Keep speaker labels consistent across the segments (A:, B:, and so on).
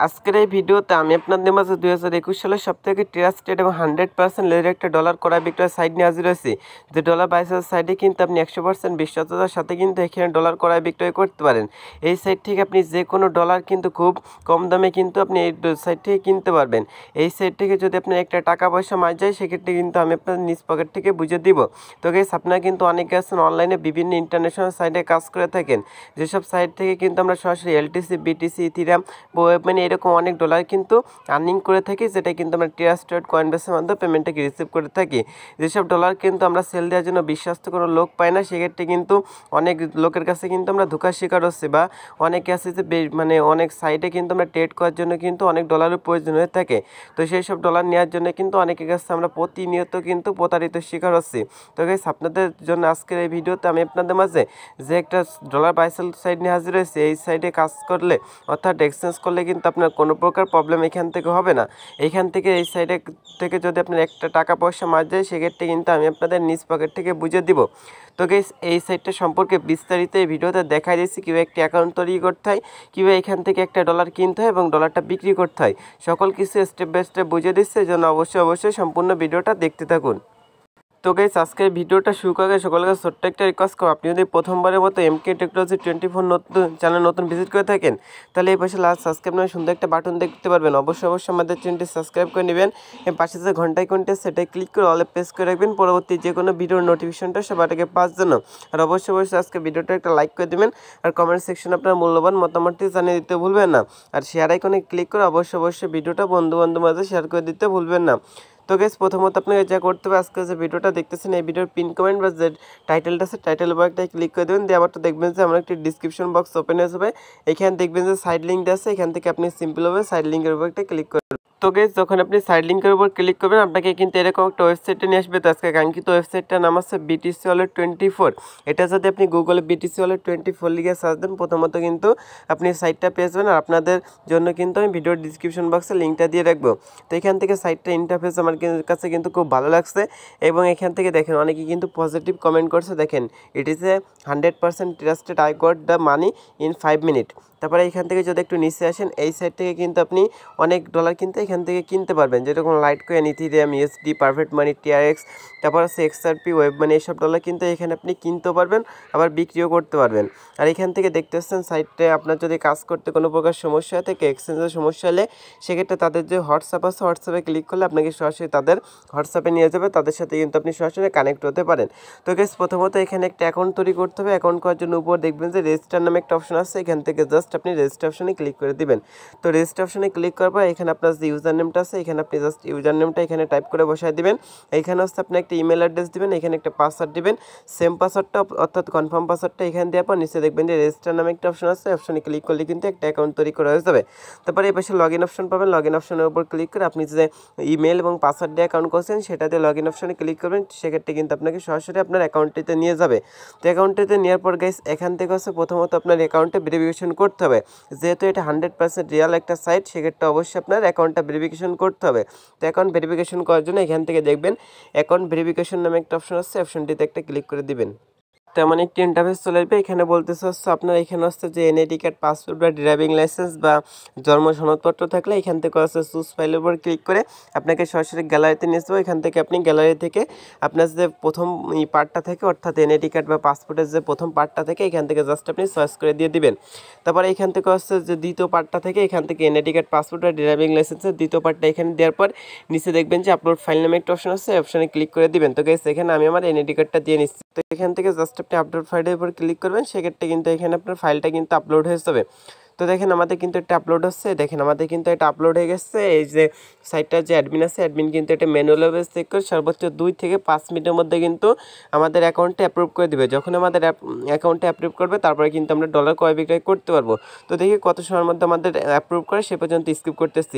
A: আজকের এই ভিডিওতে আমি আপনাদের মাঝে 2021 সালের সবথেকে ট্রাস্টেড এবং 100% লেজের একটা ডলার ক্রয় বিক্রয় সাইট নিয়ে হাজির হয়েছি। যে ডলার বাইসের সাইটে কিন্তু আপনি 100% বিশ্বস্ততার সাথে কিন্তু এখানে ডলার ক্রয় বিক্রয় করতে পারেন। এই সাইট থেকে আপনি যে কোনো ডলার কিন্তু খুব কম দামে কিন্তু আপনি এই সাইট থেকে কিনতে পারবেন। এই সাইট থেকে যদি আপনার একটা টাকা পয়সা মার যায় সেক্ষেত্রে কিন্তু আমি আপনার নিজ পকেট থেকে বুঝে দিব। তো গাইস, আপনারা কিন্তু অনেকে আছেন অনলাইনে বিভিন্ন ইন্টারন্যাশনাল সাইটে কাজ করে থাকেন, যেসব সাইট থেকে কিন্তু আমরা সরাসরি এলটিসি, বিটিসি, ইথিরিয়াম মানে এরকম অনেক ডলার কিন্তু আর্নিং করে থাকি, যেটা কিন্তু আমরা ট্রাস্টেড কয়েনবেসের মাধ্যমে পেমেন্টটাকে রিসিভ করে থাকি। যেসব ডলার কিন্তু আমরা সেল দেওয়ার জন্য বিশ্বস্ত কোনো লোক পাই না, সেক্ষেত্রে কিন্তু অনেক লোকের কাছে কিন্তু আমরা ধোঁকার শিকার হচ্ছি, বা অনেকে আছে যে মানে অনেক সাইটে কিন্তু আমরা ট্রেড করার জন্য কিন্তু অনেক ডলারের প্রয়োজন হয়ে থাকে। তো সেই সব ডলার নেওয়ার জন্য কিন্তু অনেকের কাছে আমরা প্রতিনিয়ত কিন্তু প্রতারিত শিকার হচ্ছি। তো গাইস, আপনাদের জন্য আজকের এই ভিডিওতে আমি আপনাদের মাঝে যে একটা ডলার বাইসেল সাইট নিয়ে হাজির হয়েছে, এই সাইটে কাজ করলে অর্থাৎ এক্সচেঞ্জ করলে কিন্তু আপনার কোনো প্রকার প্রবলেম এখান থেকে হবে না। এইখান থেকে এই সাইডে থেকে যদি আপনার একটা টাকা পয়সা মার যায় সেক্ষেত্রে কিন্তু আমি আপনাদের নিজ পকেট থেকে বুঝে দিব। তো গাইস, এই সাইটটা সম্পর্কে বিস্তারিত এই ভিডিওতে দেখা দিয়েছি, কীভাবে একটি অ্যাকাউন্ট তৈরি করতে হয়, কীভাবে এখান থেকে একটা ডলার কিনতে হয় এবং ডলারটা বিক্রি করতে হয়, সকল কিছু স্টেপ বাই স্টেপ বুঝে দিচ্ছে। এই জন্য অবশ্যই সম্পূর্ণ ভিডিওটা দেখতে থাকুন। তো গাইস, আজকের ভিডিওটা শুরু করার আগে সকলের কাছে ছোট্ট একটা রিকোয়েস্ট করব, আপনি যদি প্রথমবারের মতো এমকে টেকনোলজি 24 নতুন চ্যানেল নতুন ভিজিট করে থাকেন, তাহলে এই পাশে লাস্ট সাবস্ক্রাইব নামে সুন্দর একটা বাটন দেখতে পারবেন। অবশ্যই আমাদের চ্যানেলটি সাবস্ক্রাইব করে নেবেন। এর পাশে যে ঘন্টা আইকনটি সেটাই ক্লিক করে অলে প্রেস করে রাখবেন, পরবর্তী যে কোনো ভিডিওর নোটিফিকেশনটা সবার আগে পাওয়ার জন্য। আর অবশ্যই আজকে ভিডিওটা একটা লাইক করে দেবেন, আর কমেন্ট সেকশনে আপনার মূল্যবান মতামতটি জানিয়ে দিতে ভুলবেন না। আর শেয়ার আইকনে ক্লিক করে অবশ্যই ভিডিওটা বন্ধু মাঝে শেয়ার করে দিতে ভুলবেন না। তো গাইস, প্রথমত আপনাকে যা করতে হবে, আজকে যে ভিডিওটা দেখতেছেন এই ভিডিওর পিন কমেন্ট বা যে টাইটেলটা আছে টাইটেল বক্সটায় ক্লিক করে দেবেন। দিয়ে আবার তো দেখবেন যে আমার একটি ডিসক্রিপশন বক্স ওপেন হয়ে যাবে, এখানে দেখবেন যে সাইড লিঙ্ক আছে, এখান থেকে আপনি সিম্পলভাবে সাইড লিঙ্কের উপর একটা ক্লিক করবেন। তো গাইস, যখন আপনি সাইড লিঙ্কের উপর ক্লিক করবেন আপনাকে কিন্তু এরকম একটা ওয়েবসাইটে নিয়ে আসবে। তো আজকে কাঙ্ক্ষিত ওয়েবসাইটটার নাম আছে BTC Wallet 24। এটা যদি আপনি গুগলে BTC Wallet 24 লিখে সার্চ দেন, প্রথমত কিন্তু আপনি সাইটটা পেয়ে যাবেন। আর আপনাদের জন্য কিন্তু আমি ভিডিওর ডিসক্রিপশন বক্সে লিঙ্কটা দিয়ে রাখবো। তো এখান থেকে সাইটটা ইন্টারফেস আমার কাছে কিন্তু খুব ভালো লাগছে, এবং এখান থেকে দেখেন অনেকে কিন্তু পজিটিভ কমেন্ট করছে। দেখেন, it is a 100% trusted, I got the money in 5 minute. তারপরে এখান থেকে যদি একটু নিচে আসেন, এই সাইট থেকে কিন্তু আপনি অনেক ডলার কিন্তু এখান থেকে কিনতে পারবেন, যেরকম Litecoin, Ethereum, USD, perfect money, TRX, তারপর আছে XRP, ওয়েব মানি, এইসব ডলার কিন্তু এখানে আপনি কিনতেও পারবেন, আবার বিক্রিও করতে পারবেন। আর এখান থেকে দেখতে পাচ্ছেন সাইটে আপনার যদি কাজ করতে কোনো প্রকার সমস্যা থাকে, এক্সচেঞ্জের সমস্যা হলে, সেক্ষেত্রে তাদের যে হোয়াটসঅ্যাপ আছে হোয়াটসঅ্যাপে ক্লিক করলে আপনাকে সরাসরি তাদের হোয়াটসঅ্যাপে নিয়ে যাবে, তাদের সাথে কিন্তু আপনি সরাসরি কানেক্ট হতে পারেন। তো গাইস, প্রথমত এখানে একটা অ্যাকাউন্ট তৈরি করতে হবে। অ্যাকাউন্ট করার জন্য উপর দেখবেন যে রেজিস্টার নামে একটা অপশন আছে, এখান থেকে জাস্ট আপনি রেজিস্টার অপশনে ক্লিক করে দিবেন। তো রেজিস্টার অপশনে ক্লিক করার পর এখানে আপনার যে ইউজার নেমটা আছে, এখানে আপনি জাস্ট ইউজার নেমটা এখানে টাইপ করে বসায় দিবেন। এখানে হচ্ছে আপনি একটা ইমেল অ্যাড্রেস দিবেন, এখানে একটা পাসওয়ার্ড দিবেন, সেম পাসওয়ার্ডটা অর্থাৎ কনফার্ম পাসওয়ার্ডটা এখানে দেওয়ার পর নিচে দেখবেন যে রেজিস্টার নামে একটা অপশন আছে, অপশনে ক্লিক করলে কিন্তু একটা অ্যাকাউন্ট তৈরি করা হয়ে যাবে। তারপরে এই পাশে লগ ইন অপশন পাবেন, লগ ইন অপশনের উপর ক্লিক করে আপনি যে ইমেল এবং পাসওয়ার্ড দিয়ে অ্যাকাউন্ট করছেন সেটা দিয়ে লগ ইন অপশনে ক্লিক করবেন, সেক্ষেত্রে কিন্তু আপনাকে সরাসরি আপনার অ্যাকাউন্টটিতে নিয়ে যাবে। তো অ্যাকাউন্টটিতে নেওয়ার পর গাইস, এখান থেকে হচ্ছে প্রথমত আপনার অ্যাকাউন্টে ভেরিফিকেশন করতে হবে। যেহেতু এটা 100% রিয়াল একটা সাইট, সেক্ষেত্রে অবশ্যই আপনার অ্যাকাউন্টটা ভেরিফিকেশন করতে হবে। তো অ্যাকাউন্ট ভেরিফিকেশন করার জন্য এখান থেকে দেখবেন অ্যাকাউন্ট ভেরিফিকেশন নামে একটা অপশন আছে, অপশনটিতে একটা ক্লিক করে দিবেন। তেমন একটি ইন্টারফেস চলে আসবে। এখানে বলতেছে হচ্ছে আপনার এখানে হচ্ছে যে এনআইডি কার্ড, পাসপোর্ট বা ড্রাইভিং লাইসেন্স বা জন্ম সনদপত্র থাকলে এখান থেকে হচ্ছে চুজ ফাইলের উপর ক্লিক করে আপনাকে সরাসরি গ্যালারিতে নিয়ে যাবো। এখান থেকে আপনি গ্যালারি থেকে আপনার যে প্রথম পার্টটা থাকে, অর্থাৎ এনআইডি কার্ড বা পাসপোর্টের যে প্রথম পার্টটা থেকে এখান থেকে জাস্ট আপনি চয়েস করে দিয়ে দিবেন। তারপরে এখান থেকে হচ্ছে যে দ্বিতীয় পার্টটা থেকে এখান থেকে এনআইডি কার্ড, পাসপোর্ট আর ড্রাইভিং লাইসেন্সের দ্বিতীয় পার্টটা এখানে দেওয়ার পর নিচে দেখবেন যে আপলোড ফাইল নামে একটা অপশন আছে, অপশনে ক্লিক করে দিবেন। তো গাইস, এখানে আমি আমার এনআইডি কার্ডটা দিয়ে নিচ্ছি। তো এখান থেকে জাস্ট আপনি আপলোড ফাইলের উপর ক্লিক করবেন, সেক্ষেত্রে কিন্তু এখানে আপনার ফাইলটা কিন্তু আপলোড হয়ে যাবে। তো দেখেন আমাদের কিন্তু এটা আপলোড হচ্ছে, দেখেন আমাদের কিন্তু এটা আপলোড হয়ে গেছে। এই যে সাইটটার যে অ্যাডমিন আছে, অ্যাডমিন কিন্তু এটা ম্যানুয়ালভাবে চেক করে সর্বোচ্চ 2 থেকে 5 মিনিটের মধ্যে কিন্তু আমাদের অ্যাকাউন্টে অ্যাপ্রুভ করে দিবে। যখন আমাদের অ্যাকাউন্টে অ্যাপ্রুভ করবে তারপরে কিন্তু আমরা ডলার ক্রয় বিক্রয় করতে পারবো। তো দেখি কত সময়ের মধ্যে আমাদের অ্যাপ্রুভ করে সে পর্যন্ত স্কিপ করতেছি।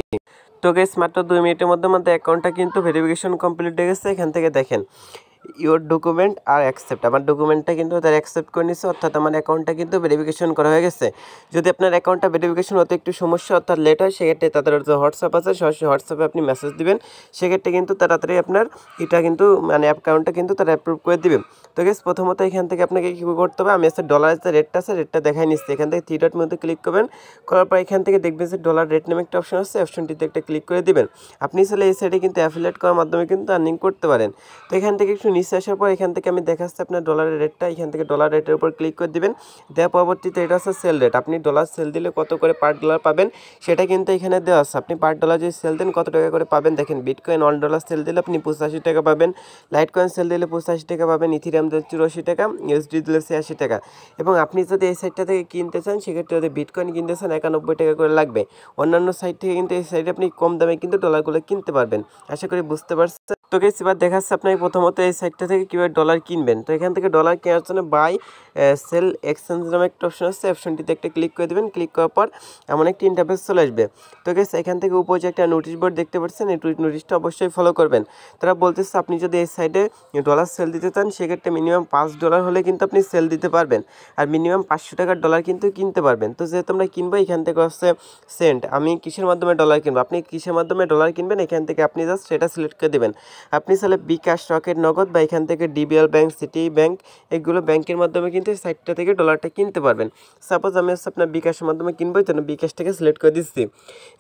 A: তো গাইস, মাত্র 2 মিনিটের মধ্যে আমাদের অ্যাকাউন্টটা কিন্তু ভেরিফিকেশন কমপ্লিট হয়ে গেছে। এখান থেকে দেখেন ইওর ডকুমেন্ট আর অ্যাকসেপ্ট, আমার ডকুমেন্টটা কিন্তু তারা অ্যাকসেপ্ট করে নিচ্ছে, অর্থাৎ আমার অ্যাকাউন্টটা কিন্তু ভেরিফিকেশন করা হয়ে গেছে। যদি আপনার অ্যাকাউন্টটা ভেরিফিকেশন হতে একটু সমস্যা অর্থাৎ লেট হয়, সেক্ষেত্রে তাদের যে হোয়াটসঅ্যাপ আছে সরাসরি হোয়াটসঅ্যাপে আপনি মেসেজ দিবেন, সেক্ষেত্রে কিন্তু তাড়াতাড়ি আপনার এটা কিন্তু মানে অ্যাকাউন্টটা কিন্তু তারা অ্যাপ্রুভ করে দিবে। তো গেস প্রথমত এখান থেকে আপনাকে কী করতে হবে, আমি আছে ডলারের যে রেটটা আছে রেটটা দেখাই নিচ্ছি। এখান থেকে থ্রি ডট মধ্যে ক্লিক করবেন, করার পর এখান থেকে দেখবেন যে ডলার রেট নামে একটা অপশন আছে, অপশনটিতে একটা ক্লিক করে দিবেন। আপনি চাইলে এই সাইডে কিন্তু অ্যাফিলিয়েট করার মাধ্যমে কিন্তু আর্নিং করতে পারেন। তো এখান থেকে একটু নিচে আসার পর এখান থেকে আমি দেখাচ্ছি আপনার ডলারের রেটটা, এখান থেকে ডলার রেটের উপর ক্লিক করে দিবেন। দেওয়ার পরবর্তীতে এটা আছে সেল রেট, আপনি ডলার সেল দিলে কত করে পার ডলার পাবেন সেটা কিন্তু এখানে দেওয়া আছে। আপনি পার ডলার যদি সেল দেন কত টাকা করে পাবেন দেখেন, বিটকয়েন $1 সেল দিলে আপনি 85 টাকা পাবেন, লাইট কয়েন সেল দিলে 85 টাকা পাবেন, ইথিরিয়াম দিলে 84 টাকা, ইউএসডি দিলে 86 টাকা। এবং আপনি যদি এই সাইটটা থেকে কিনতে চান সেক্ষেত্রে যদি বিটকয়েন কিনতে চান 91 টাকা করে লাগবে। অন্যান্য সাইট থেকে কিন্তু এই সাইটে আপনি কম দামে কিন্তু ডলারগুলো কিনতে পারবেন। আশা করি বুঝতে পারছেন। তো গাইস এবার দেখাচ্ছে আপনাকে প্রথমত এই সাইটটা থেকে কীভাবে ডলার কিনবেন। তো এখান থেকে ডলার কেনার জন্য বাই সেল এক্সচেঞ্জ নামে একটা অপশন আছে, অপশনটিতে একটা ক্লিক করে দেবেন। ক্লিক করার পর এমন একটি ইন্টারফেস চলে আসবে। তো গাইস এখান থেকে উপরে যে একটা নোটিশ বোর্ড দেখতে পাচ্ছেন, এই নোটিশটা অবশ্যই ফলো করবেন। তারা বলতেছে আপনি যদি এই সাইডে ডলার সেল দিতে চান সেক্ষেত্রে মিনিমাম $5 হলে কিন্তু আপনি সেল দিতে পারবেন, আর মিনিমাম 500 টাকার ডলার কিন্তু কিনতে পারবেন। তো যেহেতু আমরা কিনবো এখান থেকে হচ্ছে সেন্ট, আমি কিসের মাধ্যমে ডলার কিনবো, আপনি কিসের মাধ্যমে ডলার কিনবেন এখান থেকে আপনি জাস্ট সেটা সিলেক্ট করে দেবেন। আপনি চাইলে বিকাশ, রকেট, নগদ বা এখান থেকে ডিবিএল ব্যাংক, সিটি ব্যাংক, এগুলো ব্যাংকের মাধ্যমে কিন্তু এই সাইটটা থেকে ডলারটা কিনতে পারবেন। সাপোজ আমি হচ্ছে আপনার বিকাশের মাধ্যমে কিনবো, এই জন্য বিকাশটাকে সিলেক্ট করে দিচ্ছি।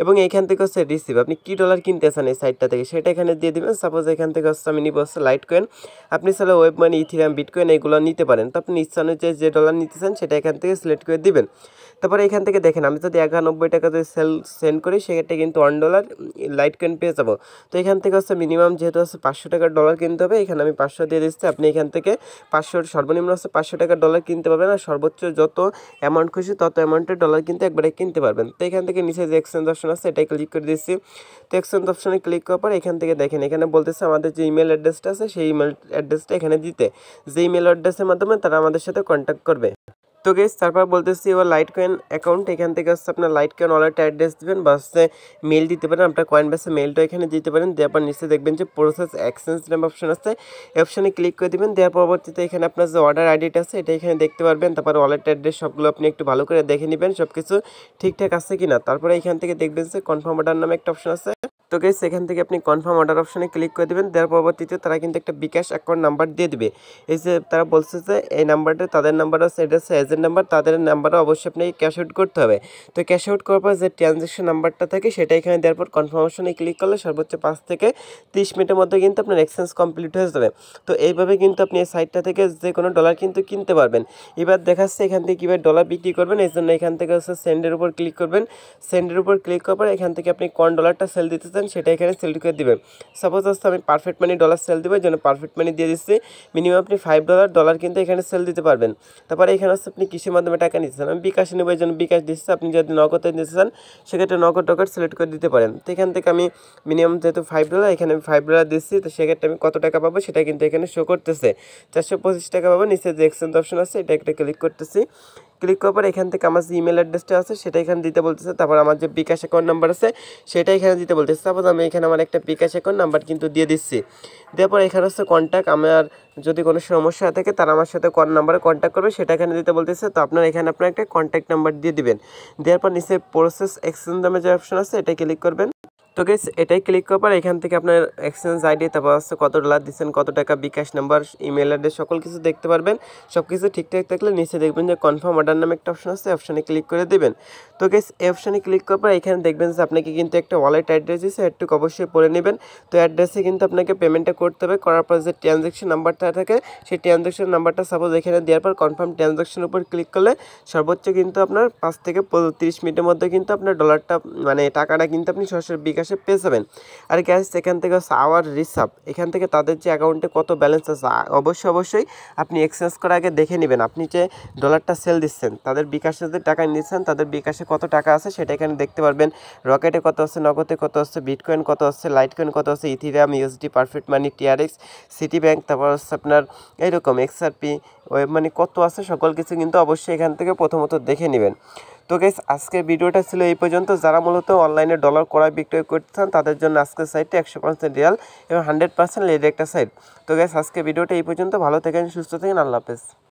A: এবং এইখান থেকে হচ্ছে রিসিভ, আপনি কী ডলার কিনতে চান এই সাইটটা থেকে সেটা এখানে দিয়ে দেবেন। সাপোজ এখান থেকে হচ্ছে আমি নিব হচ্ছে লাইট কয়েন, আপনি চাইলে ওয়েব মানি, ইথিরিয়াম, বিটকয়েন এগুলো নিতে পারেন। তো আপনি ইচ্ছা অনুযায়ী যে ডলার নিতে চান সেটা এখান থেকে সিলেক্ট করে দিবেন। তারপরে এখান থেকে দেখেন আমি যদি 91 টাকা যদি সেন্ড করি সেক্ষেত্রে কিন্তু $1 লাইট কয়েন পেয়ে যাবো। তো এখান থেকে হচ্ছে মিনিমাম যেহেতু হচ্ছে 500 টাকার ডলার কিনতে হবে, এখানে আমি 500 দিয়ে দিচ্ছি। আপনি এখান থেকে 500 সর্বনিম্ন হচ্ছে 500 টাকার ডলার কিনতে পারবেন, আর সর্বোচ্চ যত অ্যামাউন্ট খুশি তত অ্যামাউন্টের ডলার কিন্তু একবারে কিনতে পারবেন। তো এখান থেকে নিচে যে এক্সচেঞ্জ অপশন আছে এটাই ক্লিক করে দিচ্ছি। তো এক্সচেঞ্জ অপশনে ক্লিক করার পর এখান থেকে দেখেন এখানে বলতেছে আমাদের যে ইমেল অ্যাড্রেসটা আছে সেই ইমেল অ্যাড্রেসটা এখানে দিতে, যে ইমেল অ্যাড্রেসের মাধ্যমে তারা আমাদের সাথে কন্ট্যাক্ট করবে। তো গাইস তারপর বলতেছি এবার লাইট কয়েন অ্যাকাউন্ট, এখান থেকে হচ্ছে আপনার লাইট কয়েন ওয়ালেট অ্যাড্রেস দিবেন বা হচ্ছে মেল দিতে পারেন, আপনার কয়েন বেসে মেলটা এখানে দিতে পারেন। দেওয়ার পর নিচে দেখবেন যে প্রসেস এক্সচেঞ্জ নামে অপশন আছে, এই অপশনে ক্লিক করে দিবেন। দেওয়ার পরবর্তীতে এখানে আপনার যে অর্ডার আইডিটা আছে এটা এখানে দেখতে পারবেন। তারপর ওয়ালেট অ্যাড্রেস সবগুলো আপনি একটু ভালো করে দেখে নেবেন সব কিছু ঠিকঠাক আছে কিনা। তারপরে এখান থেকে দেখবেন যে কনফার্ম অর্ডার নামে একটা অপশন আছে। তো গাইস এখান থেকে আপনি কনফার্ম অর্ডার অপশনে ক্লিক করে দেবেন। দেওয়ার পরবর্তীতে তারা কিন্তু একটা বিকাশ অ্যাকাউন্ট নাম্বার দিয়ে দিবে। এই যে তারা বলছে যে এই নাম্বারটা তাদের নাম্বার আছে, এটা হচ্ছে এজেন্ট নাম্বার, তাদের নাম্বারও অবশ্যই আপনাকে ক্যাশ আউট করতে হবে। তো ক্যাশ আউট করার পর যে ট্রানজ্যাকশন নাম্বারটা থাকে সেটা এখানে দেওয়ার পর কনফার্মেশনে ক্লিক করলে সর্বোচ্চ 5 থেকে 30 মিনিটের মধ্যে কিন্তু আপনার এক্সচেঞ্জ কমপ্লিট হয়ে যাবে। তো এইভাবে কিন্তু আপনি এই সাইটটা থেকে যে কোনো ডলার কিন্তু কিনতে পারবেন। এবার দেখাচ্ছে এখান থেকে কীভাবে ডলার বিক্রি করবেন, এই জন্য এখান থেকে হচ্ছে সেন্ডের উপর ক্লিক করবেন। সেন্ডের উপর ক্লিক করার পর এখান থেকে আপনি কোন ডলারটা সেল দিতে চান সেটা এখানে সিলেক্ট করে দিবেন। সাপোজ হচ্ছে আমি পারফেক্ট মানি ডলার সেল দেবো, এই জন্য পারফেক্ট মানি দিয়ে দিচ্ছি। মিনিমাম আপনি $5 কিন্তু এখানে সেল দিতে পারবেন। তারপরে এখানে হচ্ছে আপনি কিসের মাধ্যমে টাকা নিতে চান, আমি বিকাশে নেবো এই জন্য বিকাশ দিচ্ছি। আপনি যদি নগদে নিতে চান সেক্ষেত্রে নগদ টাকা সিলেক্ট করে দিতে পারেন। তো এখান থেকে আমি মিনিমাম যেহেতু $5 এখানে আমি $5 দিচ্ছি, তো সেক্ষেত্রে আমি কত টাকা পাবো সেটা কিন্তু এখানে শো করতেছে, 425 টাকা পাবো। নিচে যে এক্সচেঞ্জ অপশন আছে এটা একটা ক্লিক করতেছি। ক্লিক করার পর এখান থেকে আমার যে ইমেল অ্যাড্রেসটা আছে সেটা এখানে দিতে বলতেছে। তারপর আমার যে বিকাশ অ্যাকাউন্ট নাম্বার আছে সেটা এখানে দিতে বলতেছে। সাপোজ আমি এখানে আমার একটা বিকাশ অ্যাকাউন্ট নাম্বার কিন্তু দিয়ে দিচ্ছি। দেওয়ার পর এখানে হচ্ছে কন্ট্যাক্ট, আমার যদি কোনো সমস্যা থাকে তারা আমার সাথে কোন নাম্বারে কন্ট্যাক্ট করবে সেটা এখানে দিতে বলতেছে। তো আপনার এখানে আপনার একটা কন্ট্যাক্ট নাম্বার দিয়ে দিবেন। দেওয়ার পর নিচে প্রসেস এক্সচেঞ্জ নামে যে অপশন আছে এটাই ক্লিক করবেন। তো গাইস এটাই ক্লিক করার পর এখান থেকে আপনার এক্সচেঞ্জ আইডি, তারপর হচ্ছে কত ডলার দিচ্ছেন, কত টাকা, বিকাশ নাম্বার, ইমেল অ্যাড্রেস সকল কিছু দেখতে পারবেন। সব কিছু ঠিকঠাক থাকলে নিচে দেখবেন যে কনফার্ম অর্ডার নামে একটা অপশন আছে, অপশনে ক্লিক করে দেবেন। তো গাইস এই অপশনে ক্লিক করার পর এখানে দেখবেন যে আপনাকে কিন্তু একটা ওয়ালেট অ্যাড্রেস দিচ্ছে, একটু অবশ্যই পড়ে নেবেন। তো অ্যাড্রেসে কিন্তু আপনাকে পেমেন্টটা করতে হবে। করার পর যে ট্রানজ্যাকশন নাম্বারটা থাকে সেই ট্রানজ্যাকশন নাম্বারটা সাপোজ এখানে দেওয়ার পর কনফার্ম ট্রানজ্যাকশনের উপর ক্লিক করলে সর্বোচ্চ কিন্তু আপনার 5 থেকে 30 মিনিটের মধ্যে কিন্তু আপনার ডলারটা মানে টাকাটা কিন্তু আপনি সরাসরি বিকাশে পেয়ে যাবেন। আর গ্যাস এখান থেকে হচ্ছে আওয়ার রিসার্ভ, এখান থেকে তাদের যে অ্যাকাউন্টে কত ব্যালেন্স আছে অবশ্যই আপনি এক্সচেঞ্জ করার আগে দেখে নেবেন। আপনি যে ডলারটা সেল দিচ্ছেন তাদের বিকাশে যে টাকা নিচ্ছেন তাদের বিকাশে কত টাকা আছে সেটা এখানে দেখতে পারবেন। রকেটে কত আছে, নগদে কত আছে, বিটকয়েন কত আছে, লাইট কয়েন কত আছে, ethereum, USD, perfect money, TRX, city bank, তারপর হচ্ছে আপনার এইরকম এক্সআরপি, ওয়েব মানি কত আছে সকল কিছু কিন্তু অবশ্যই এখান থেকে প্রথমত দেখে নেবেন। তো তো গাইস আজকের ভিডিওটা ছিল এই পর্যন্ত। যারা মূলত অনলাইনে ডলার ক্রয় বিক্রয় করতে চান তাদের জন্য আজকের সাইটটা 100% রিয়াল এবং 100% লেট একটা সাইট। তো গাইস আজকে ভিডিওটা এই পর্যন্ত। ভালো থাকেন, সুস্থ থাকেন, আল্লাহ হাফেজ।